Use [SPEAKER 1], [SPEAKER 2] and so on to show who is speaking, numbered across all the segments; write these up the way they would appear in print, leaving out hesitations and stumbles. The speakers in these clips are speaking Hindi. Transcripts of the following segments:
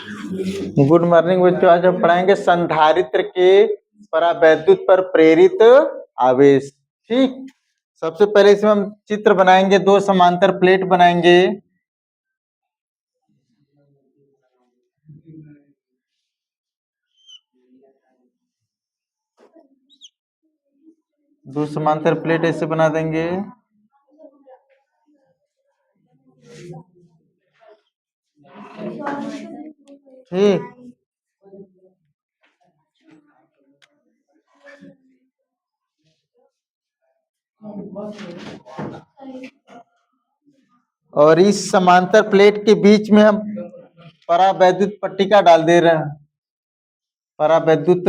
[SPEAKER 1] गुड मॉर्निंग बच्चों। आज हम पढ़ाएंगे संधारित्र के परावैद्युत पर प्रेरित आवेश। ठीक, सबसे पहले इसमें हम चित्र बनाएंगे, दो समांतर प्लेट बनाएंगे। दो समांतर प्लेट ऐसे बना देंगे। ठीक, और इस समांतर प्लेट के बीच में हम परावैद्युत पट्टिका डाल दे रहे हैं। परावैद्युत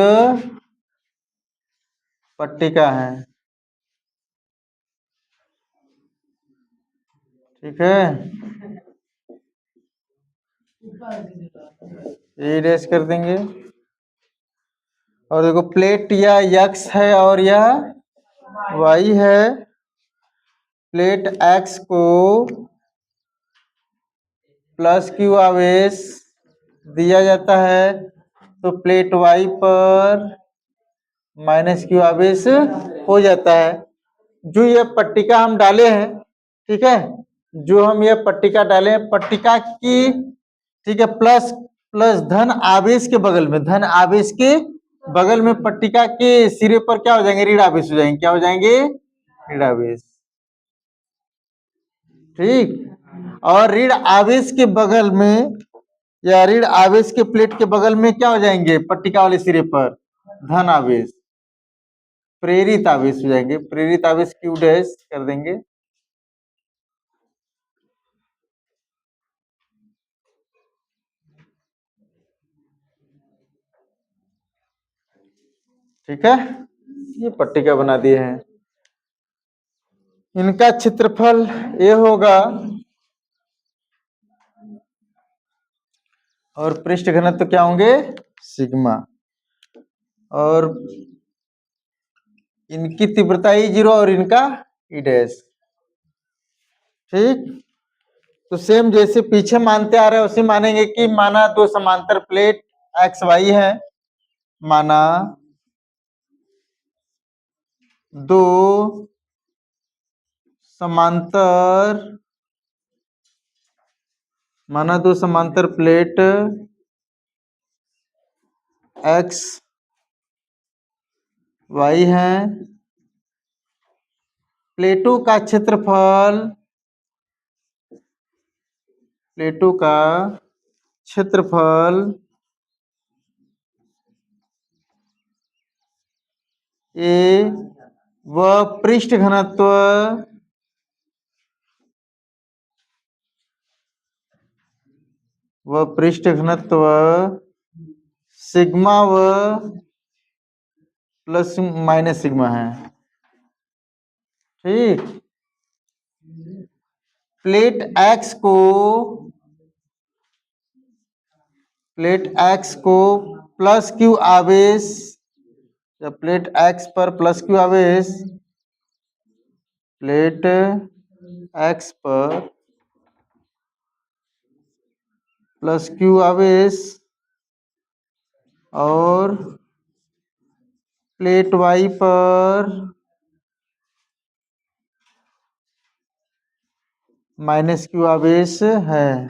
[SPEAKER 1] पट्टिका है, ठीक है। ये डैश कर देंगे। और देखो, प्लेट यह x है और यह y है। प्लेट x को प्लस क्यू आवेश दिया जाता है, तो प्लेट y पर माइनस क्यू आवेश हो जाता है। जो यह पट्टिका हम डाले हैं, ठीक है, जो हम यह पट्टिका डाले हैं, पट्टिका की, ठीक है, प्लस प्लस धन आवेश के बगल में, धन आवेश के बगल में पट्टिका के सिरे पर क्या हो जाएंगे, ऋण आवेश हो जाएंगे। क्या हो जाएंगे? ऋण आवेश। ठीक, और ऋण आवेश के बगल में या ऋण आवेश के प्लेट के बगल में क्या हो जाएंगे, पट्टिका वाले सिरे पर धन आवेश, प्रेरित आवेश हो जाएंगे। प्रेरित आवेश क्यू डैश कर देंगे। ठीक है, ये पट्टिका बना दिए हैं। इनका क्षेत्रफल ये होगा और पृष्ठ घनत्व तो क्या होंगे, सिग्मा। और इनकी तीव्रता E0 और इनका E डैश। ठीक, तो सेम जैसे पीछे मानते आ रहे हैं उसे मानेंगे कि माना दो समांतर प्लेट एक्स वाई है। माना दो समांतर प्लेट एक्स वाई है। प्लेटों का क्षेत्रफल ए व पृष्ठ घनत्व सिग्मा व प्लस माइनस सिग्मा है। ठीक, प्लेट एक्स को प्लस क्यू आवेश, जब प्लेट एक्स पर प्लस क्यू आवेश, प्लेट एक्स पर प्लस क्यू आवेश और प्लेट वाई पर माइनस क्यू आवेश है।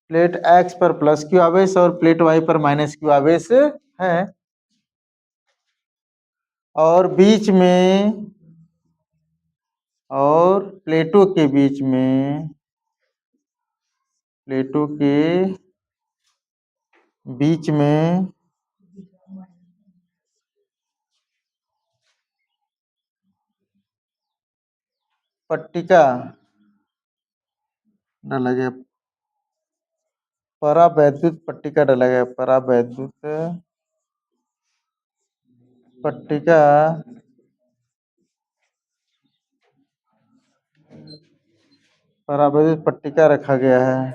[SPEAKER 1] प्लेट एक्स पर प्लस क्यू आवेश और प्लेट वाई पर माइनस क्यू आवेश है। और बीच में, और प्लेटों के बीच में, पट्टिका डाला गया, परावैद्युत पट्टिका डाला गया। परावैद्युत पट्टिका रखा गया है।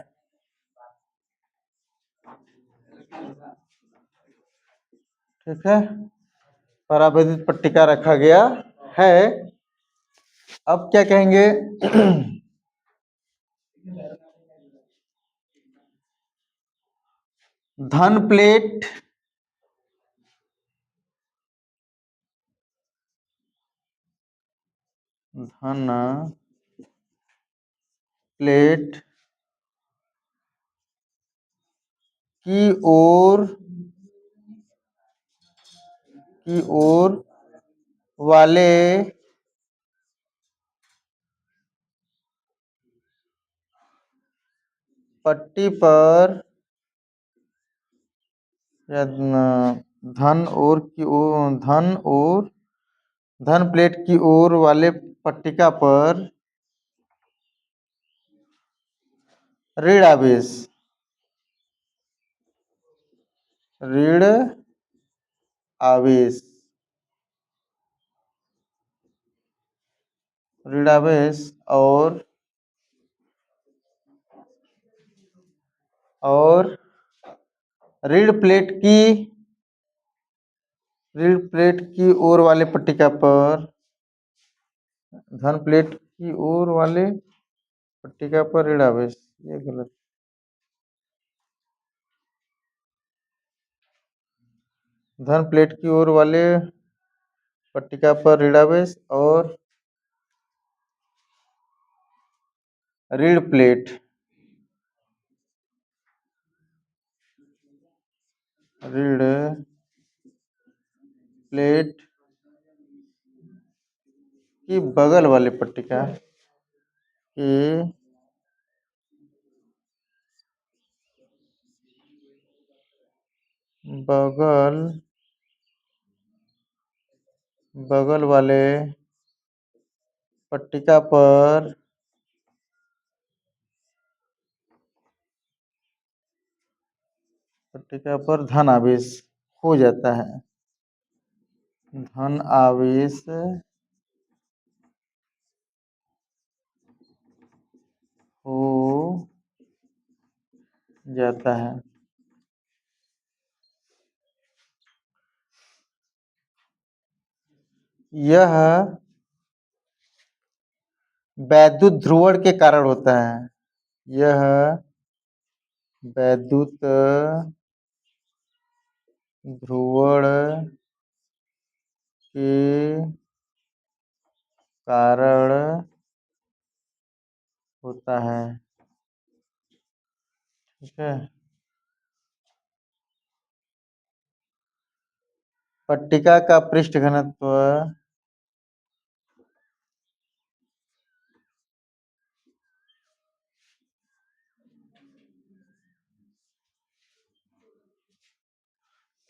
[SPEAKER 1] ठीक है, परावैद्युत पट्टिका रखा गया है। अब क्या कहेंगे? धन प्लेट धन प्लेट की ओर वाले पट्टी पर या धन प्लेट की ओर वाले पट्टिका पर ऋण आवेश ऋण आवेश ऋण आवेश और ऋण प्लेट की ओर वाले पट्टिका पर धन प्लेट की ओर वाले पट्टिका पर ऋण आवेश, ये गलत। धन प्लेट की ओर वाले पट्टिका पर ऋण आवेश और ऋण प्लेट की बगल वाले पट्टिका के बगल वाले पट्टिका पर धन आवेश हो जाता है। धन आवेश हो जाता है। यह वैद्युत ध्रुवण के कारण होता है। यह वैद्युत ध्रुवण के कारण होता है। ठीक है। पट्टिका का पृष्ठ घनत्व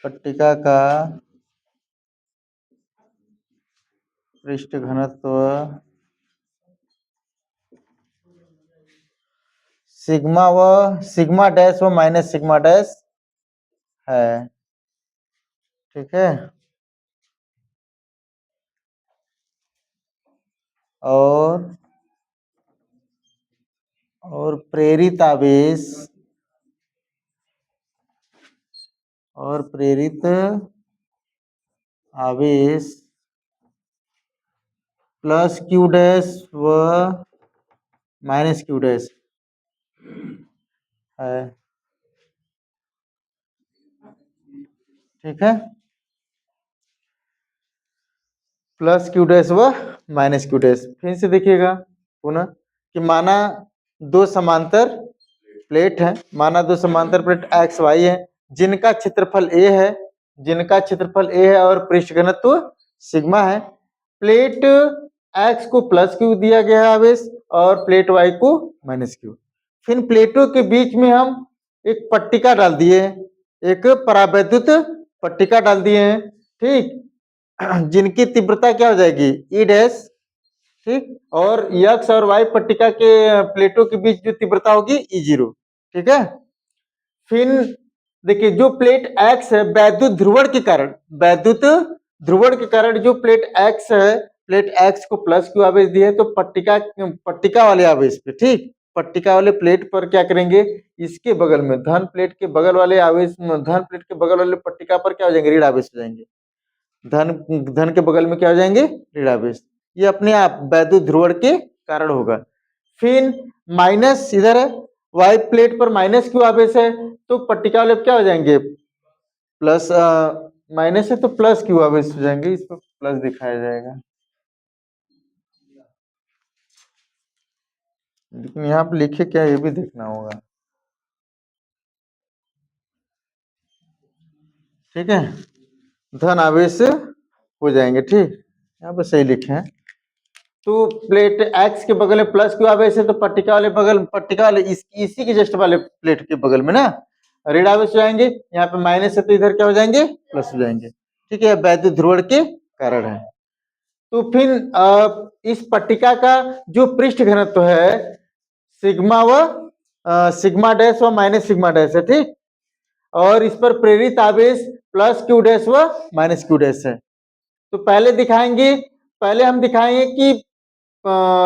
[SPEAKER 1] पट्टिका का पृष्ठ घनत्व सिग्मा डैश व माइनस सिग्मा डैश है। ठीक है। और प्रेरित आवेश प्लस क्यू डैश व माइनस क्यू डैश है। ठीक है। प्लस क्यू डैश व माइनस क्यू डैश। फिर से देखिएगा पुनः कि माना दो समांतर प्लेट है, एक्स वाई है, जिनका क्षेत्रफल ए है और पृष्ठ घनत्व सिग्मा है। प्लेट एक्स को प्लस क्यू दिया गया है आवेश और प्लेट वाई को माइनस क्यू। फिर प्लेटों के बीच में हम एक पट्टिका डाल दिए, एक परावैद्युत पट्टिका डाल दिए हैं। ठीक, जिनकी तीव्रता क्या हो जाएगी, ई डैश। ठीक, और यक्स और वाई पट्टिका के प्लेटों के बीच जो तीव्रता होगी ई जीरो। ठीक है। फिर देखिए जो प्लेट एक्स है, वैद्युत ध्रुवण के कारण जो प्लेट एक्स है, प्लेट एक्स को प्लस क्यू आवेश दिए तो पट्टिका वाले आवेश पे, ठीक, पट्टिका वाले प्लेट पर क्या करेंगे, इसके बगल में धन प्लेट के बगल वाले पट्टिका पर क्या हो जाएंगे, ऋण आवेश हो जाएंगे। धन के बगल में क्या हो जाएंगे, ऋण आवेश। ये अपने आप वैद्युत ध्रुवण के कारण होगा। फिर माइनस इधर है, वाई प्लेट पर माइनस क्यू आवेश है, तो पट्टिका वाले क्या हो जाएंगे, प्लस माइनस है तो प्लस क्यू आवेश हो जाएंगे, इस पर प्लस दिखाया जाएगा। लेकिन यहाँ पे लिखे क्या ये भी देखना होगा। ठीक है, धन आवेश हो जाएंगे। ठीक, यहाँ पे सही लिखे हैं। तो प्लेट एक्स के बगल में प्लस क्यू आवेश है, तो पट्टिका वाले बगल, पट्टिका वाले इसी के जस्ट वाले प्लेट के बगल में ना ऋण आवेश हो जाएंगे। यहाँ पे माइनस है तो इधर क्या हो जाएंगे, प्लस हो जाएंगे। ठीक है, वैद्युत ध्रुवण के कारण है। तो फिर इस पट्टिका का जो पृष्ठ घनत्व है सिग्मा व सिग्मा डैश व माइनस सिग्मा डैश है। ठीक, और इस पर प्रेरित आवेश प्लस क्यू डैश व माइनस क्यू डैश है। तो पहले हम दिखाएंगे कि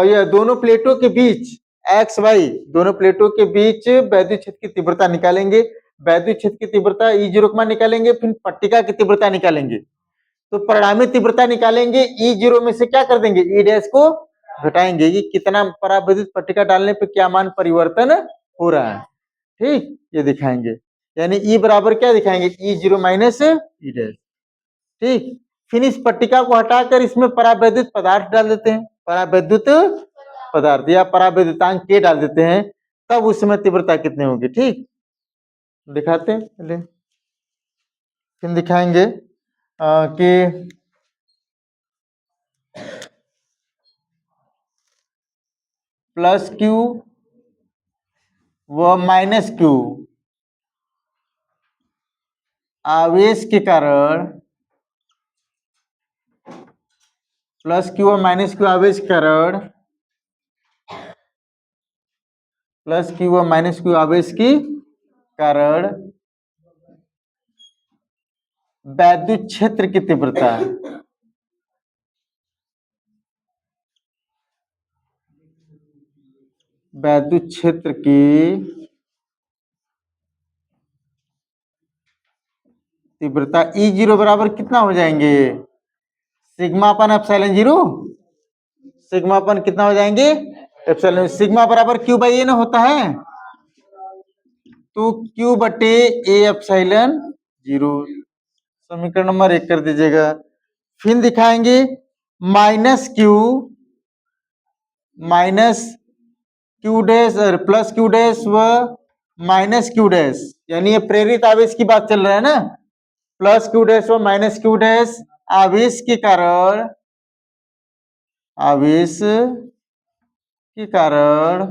[SPEAKER 1] ये दोनों प्लेटों के बीच एक्स वाई दोनों प्लेटों के बीच वैद्युत क्षेत्र की तीव्रता निकालेंगे। वैद्युत क्षेत्र की तीव्रता E0 का मान निकालेंगे, फिर पट्टिका की तीव्रता निकालेंगे। तो परिणामी तीव्रता निकालेंगे, E0 में से क्या कर देंगे, E डैश को घटाएंगे कि कितना परावैद्युत पट्टिका डालने पे क्या मान परिवर्तन हो रहा है। ठीक, ये दिखाएंगे, यानी E बराबर क्या दिखाएंगे, E0 माइनस E डैश। ठीक, फिर इस पट्टिका को हटाकर इसमें परावैद्युत पदार्थ डाल देते हैं, परावैद्युत पदार्थ या परावैद्युतांक के डाल देते हैं, तब उस समय तीव्रता कितनी होगी। ठीक, दिखाते हैं पहले, फिर दिखाएंगे कि प्लस क्यू व माइनस क्यू आवेश के कारण, प्लस क्यू व माइनस क्यू आवेश के कारण, प्लस क्यू व माइनस क्यू आवेश के कारण वैद्युत क्षेत्र की तीव्रता, वैद्युत क्षेत्र की तीव्रता E0 बराबर कितना हो जाएंगे, सिग्मा अपन एप्सिलॉन जीरो, सिग्मा अपन कितना हो जाएंगे, एप्सिलॉन सिग्मा बराबर क्यू बाई ए ना होता है, तो क्यू बटे ए एप्सिलॉन जीरो। समीकरण नंबर 1 कर दीजिएगा। फिर दिखाएंगे माइनस क्यू डैश और प्लस क्यू डैश व माइनस क्यू डैश, यानी ये प्रेरित आवेश की बात चल रहा है ना, प्लस क्यू डैश व माइनस क्यू डैश आवेश के कारण, आवेश के कारण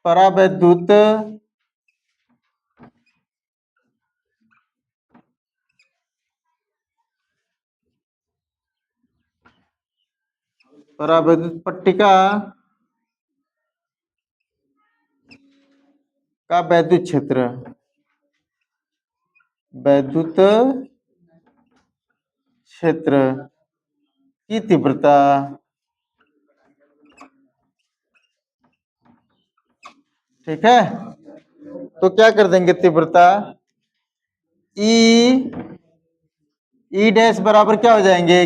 [SPEAKER 1] परावैद्युत पट्टिका का वैद्युत क्षेत्र, वैद्युत क्षेत्र की तीव्रता ठीक है। तो क्या कर देंगे, तीव्रता ई डैश बराबर क्या हो जाएंगे,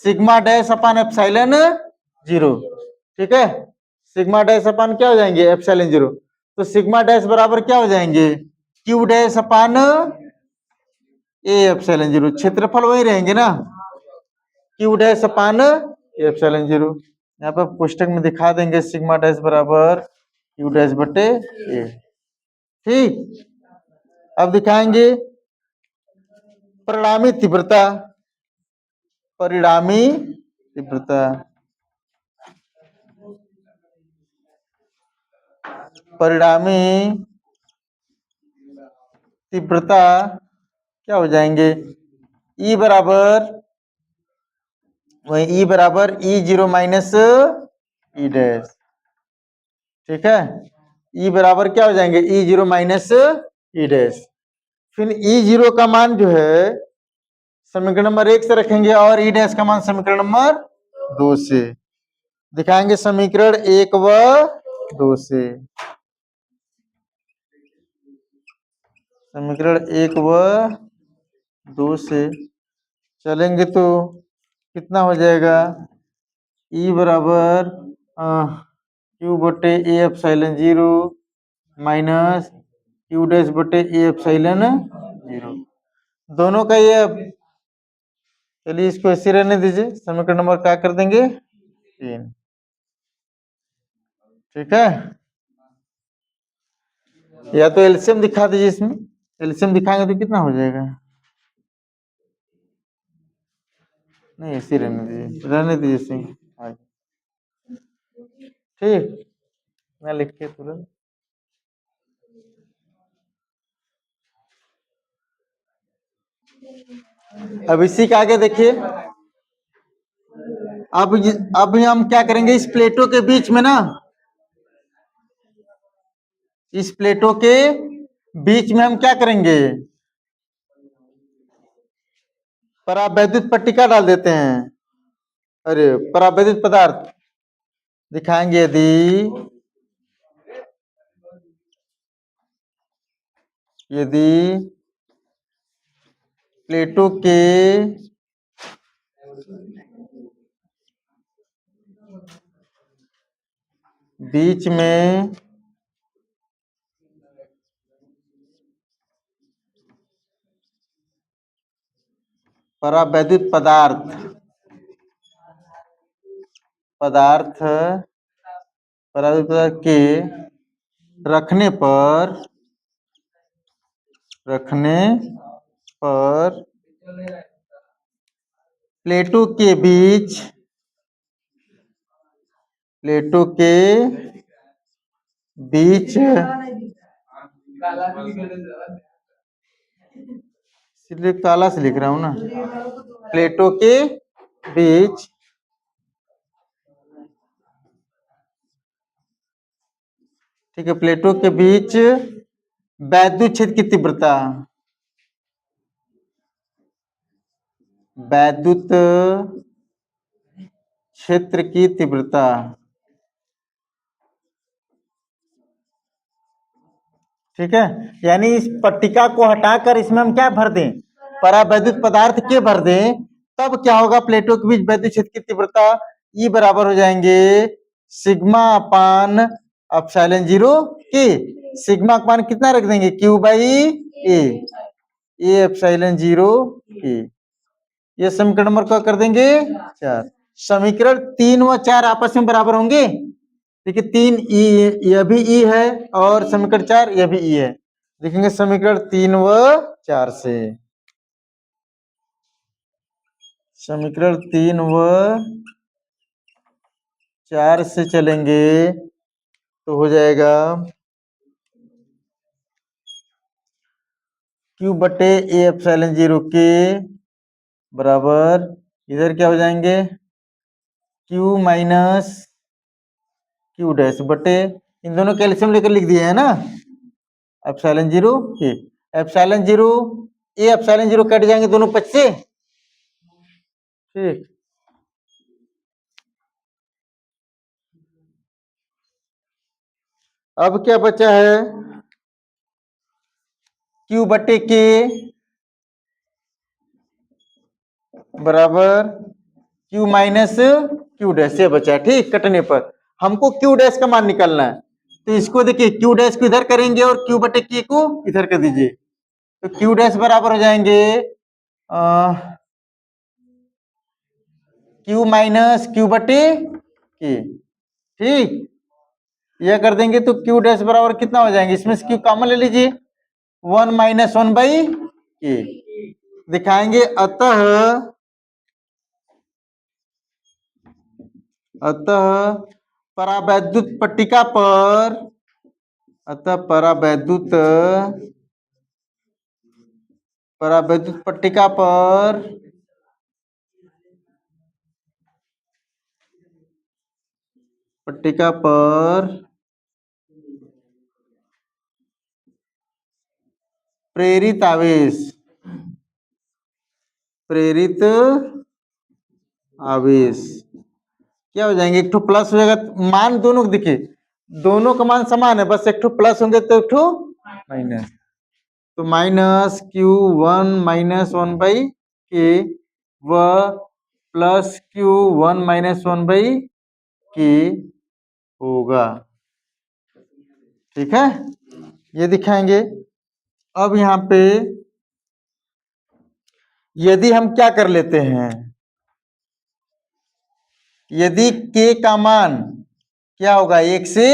[SPEAKER 1] सिग्मा डैश अपान एप्सिलॉन जीरो। ठीक है, सिग्मा डैश अपान क्या हो जाएंगे, एप्सिलॉन जीरो। तो सिग्मा डैश बराबर क्या हो जाएंगे, Q dash upon A epsilon zero, क्षेत्रफल वही रहेंगे ना, Q dash upon A epsilon zero. यहाँ पर पुस्तक में दिखा देंगे सिग्मा डैश बराबर क्यू डैश बटे ए। ठीक, अब दिखाएंगे परिणामी तीव्रता, परिणामी तीव्रता, परिणामी तीव्रता क्या हो जाएंगे, ई बराबर वही ई बराबर E0 माइनस ई डैश। ठीक है, ई बराबर क्या हो जाएंगे, E0 माइनस ई डैश। फिर E0 का मान जो है समीकरण नंबर 1 से रखेंगे और ई डैश का मान समीकरण नंबर 2 से दिखाएंगे, समीकरण 1 व 2 से, समीकरण 1 व 2 से चलेंगे तो कितना हो जाएगा, ई बराबर क्यू बटे A epsilon zero minus Q dash बटे ए एप्सिलॉन जीरो, दोनों का ये। चलिए इसको ऐसे रहने दीजिए, समीकरण नंबर क्या कर देंगे 3। ठीक है, या तो एलसीएम दिखा दीजिए, इसमें एलसीएम दिखाएंगे तो कितना हो जाएगा। नहीं ऐसे रहने दीजिए ऐसे ही। हाँ, ठीक, मैं लिख के तुरंत। अब इसी के आगे देखिए, अब हम क्या करेंगे, इस प्लेटों के बीच में ना, इस प्लेटों के बीच में हम क्या करेंगे, परावैद्युत पट्टिका डाल देते हैं। अरे परावैद्युत पदार्थ दिखाएंगे, यदि प्लेटों के बीच में परावैद्युत पदार्थ परावैद्युत पदार्थ के रखने पर प्लेटों के बीच इसलिए काला से लिख रहा हूं ना, प्लेटों के बीच ठीक है, प्लेटों के बीच वैद्युत क्षेत्र की तीव्रता, वैद्युत क्षेत्र की तीव्रता, ठीक है, यानी इस पट्टिका को हटाकर इसमें हम क्या भर दें, परावैद्युत पदार्थ के भर दें, तब क्या होगा, प्लेटों के बीच वैद्युत क्षेत्र की तीव्रता ई बराबर हो जाएंगे सिग्मा अपान एप्सिलॉन जीरो के। सिग्मा अपान कितना रख देंगे, Q by A epsilon zero के। ये समीकरण नंबर क्या कर देंगे 4। समीकरण 3 व 4 आपस में बराबर होंगे, देखिए 3 ई, यह भी ई है, और समीकरण 4 यह भी ई है। देखेंगे समीकरण 3 व 4 से, समीकरण 3 व 4 से चलेंगे तो हो जाएगा क्यू बटे ए एप्सिलॉन जीरो के बराबर, इधर क्या हो जाएंगे, क्यू माइनस क्यू डैश बटे, इन दोनों कैल्शियम लेकर लिख दिए है ना, एप्सिलॉन जीरो के। Epsilon zero A epsilon zero cut जाएंगे दोनों पक्ष से, ठीक। अब क्या बचा है, क्यू बटे के बराबर क्यू माइनस क्यू डैश, ये बचा है, ठीक। कटने पर हमको क्यू डैश का मान निकालना है, तो इसको देखिए क्यू डैश को इधर करेंगे और क्यू बटे के को इधर कर दीजिए, तो क्यू डैश बराबर हो जाएंगे क्यू माइनस क्यू बटे के, ठीक। यह कर देंगे तो क्यू डैश बराबर कितना हो जाएंगे, इसमें से क्यू कॉमन ले लीजिए, 1 माइनस 1 बाई के। दिखाएंगे अतः परावैद्युत पट्टिका पर, अतः परावैद्युत पट्टिका पर प्रेरित आवेश क्या हो जाएंगे, एक ठो प्लस हो जाएगा, मान दोनों देखिए, दोनों का मान समान है, बस एक ठो प्लस होंगे तो एक ठो माइनस, तो माइनस क्यू 1 माइनस 1 बाई के वह प्लस क्यू 1-1/k होगा। ठीक है, ये दिखाएंगे। अब यहाँ पे यदि हम क्या कर लेते हैं, यदि k का मान क्या होगा, 1 से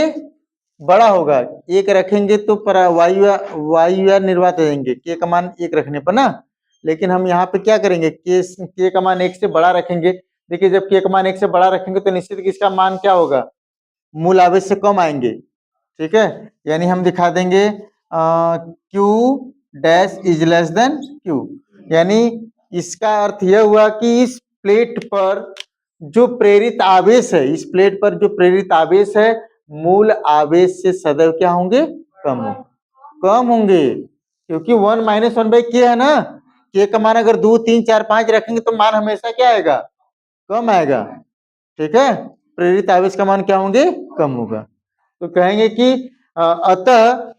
[SPEAKER 1] बड़ा होगा, 1 रखेंगे तो वायु निर्वात हो जाएंगे k का मान 1 रखने पर ना। लेकिन हम यहाँ पे क्या करेंगे, k का मान 1 से बड़ा रखेंगे। देखिए जब k का मान 1 से बड़ा रखेंगे तो निश्चित इसका मान क्या होगा, मूल आवेश से कम आएंगे। ठीक है, यानी हम दिखा देंगे Q dash is less than Q, यानी इसका अर्थ यह हुआ कि इस प्लेट पर जो प्रेरित आवेश है, इस प्लेट पर जो प्रेरित आवेश है मूल आवेश से सदैव क्या होंगे, कम होंगे, क्योंकि 1-1/k है ना। k का मान अगर 2, 3, 4, 5 रखेंगे तो मान हमेशा क्या आएगा, कम आएगा। ठीक है, प्रेरित आवेश का मान क्या होंगे, कम होगा। तो कहेंगे कि अतः,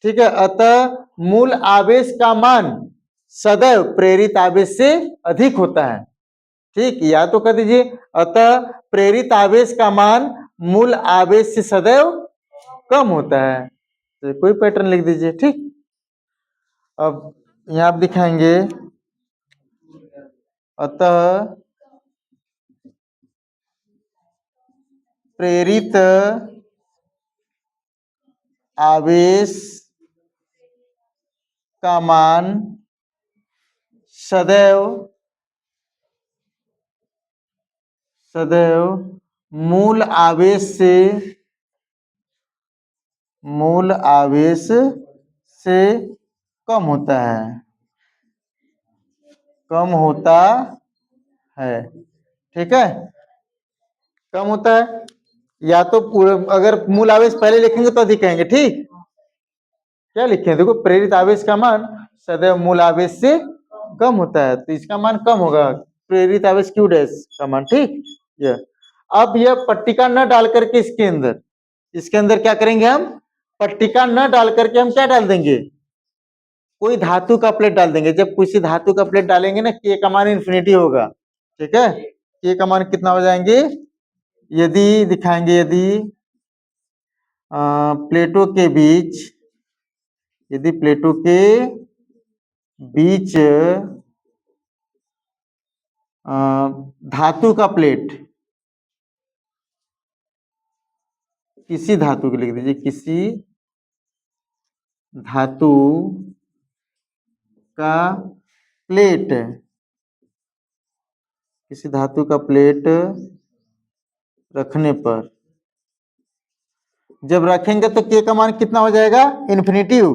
[SPEAKER 1] ठीक है, अतः मूल आवेश का मान सदैव प्रेरित आवेश से अधिक होता है। ठीक, या तो कह दीजिए अतः प्रेरित आवेश का मान मूल आवेश से सदैव कम होता है। तो कोई पैटर्न लिख दीजिए। ठीक, अब यहाँ आप दिखाएंगे अतः प्रेरित आवेश का मान सदैव मूल आवेश से कम होता है। ठीक है, कम होता है, या तो अगर मूल आवेश पहले लिखेंगे तो अधिक कहेंगे। ठीक, क्या लिखें, देखो प्रेरित आवेश का मान सदैव मूल आवेश से कम होता है, तो इसका मान कम होगा, प्रेरित आवेश Q डैश का मान। ठीक, अब यह पट्टिका न डाल करके इसके अंदर क्या करेंगे, हम पट्टिका न डाल करके हम क्या डाल देंगे, कोई धातु का प्लेट डाल देंगे। जब किसी धातु का प्लेट डालेंगे ना, k का मान इन्फिनिटी होगा। ठीक है, k का मान कितना हो जाएंगे, यदि दिखाएंगे, यदि प्लेटों के बीच धातु का प्लेट, किसी धातु के लिख दीजिए, किसी धातु का प्लेट रखने पर, जब रखेंगे तो k का मान कितना हो जाएगा, इन्फिनिटिव।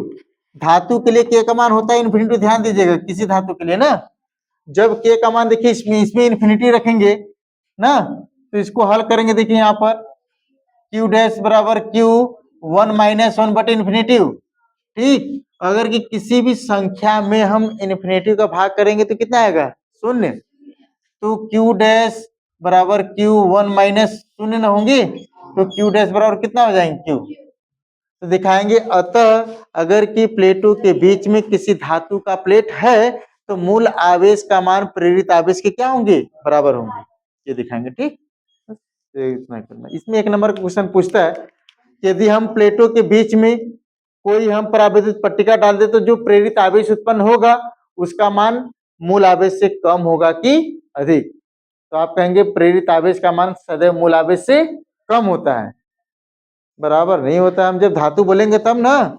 [SPEAKER 1] धातु के लिए k का मान होता है इन्फिनिटी, ध्यान दीजिएगा, किसी धातु के लिए ना। जब k का मान देखिए इसमें इन्फिनिटी रखेंगे ना, तो इसको हल करेंगे। देखिए यहाँ पर Q डैश बराबर Q 1-1/इन्फिनिटी। ठीक, अगर कि किसी भी संख्या में हम इन्फिनिटी का भाग करेंगे तो कितना आएगा, 0। तो Q डैश बराबर Q 1-0 न होंगे, तो Q डैश बराबर कितना हो जाएंगे, Q। तो दिखाएंगे अतः अगर कि प्लेटों के बीच में किसी धातु का प्लेट है तो मूल आवेश का मान प्रेरित आवेश के क्या होंगे, बराबर होंगे, ये दिखाएंगे। ठीक, इतना करना। इसमें 1 नंबर का क्वेश्चन पूछता है, यदि हम प्लेटों के बीच में कोई हम परावैद्युत पट्टिका डाल दे तो जो प्रेरित आवेश उत्पन्न होगा उसका मान मूल आवेश से कम होगा कि अधिक। तो आप कहेंगे प्रेरित आवेश का मान सदैव मूल आवेश से कम होता है, बराबर नहीं होता है। हम जब धातु बोलेंगे तब ना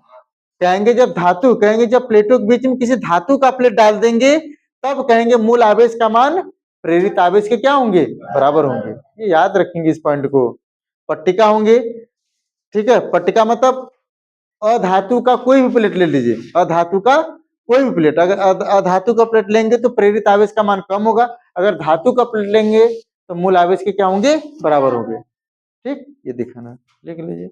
[SPEAKER 1] कहेंगे, जब धातु कहेंगे, जब प्लेटों के बीच में किसी धातु का प्लेट डाल देंगे तब कहेंगे मूल आवेश का मान प्रेरित आवेश के क्या होंगे, बराबर होंगे। ये याद रखेंगे इस पॉइंट को। पट्टिका होंगे, ठीक है, पट्टिका मतलब अधातु का कोई भी प्लेट ले लीजिए, अधातु का कोई भी प्लेट। अगर अधातु का प्लेट लेंगे तो प्रेरित आवेश का मान कम होगा, अगर धातु का प्लेट लेंगे तो मूल आवेश के क्या होंगे, बराबर होंगे। ठीक, ये दिखाना, लिख लीजिए।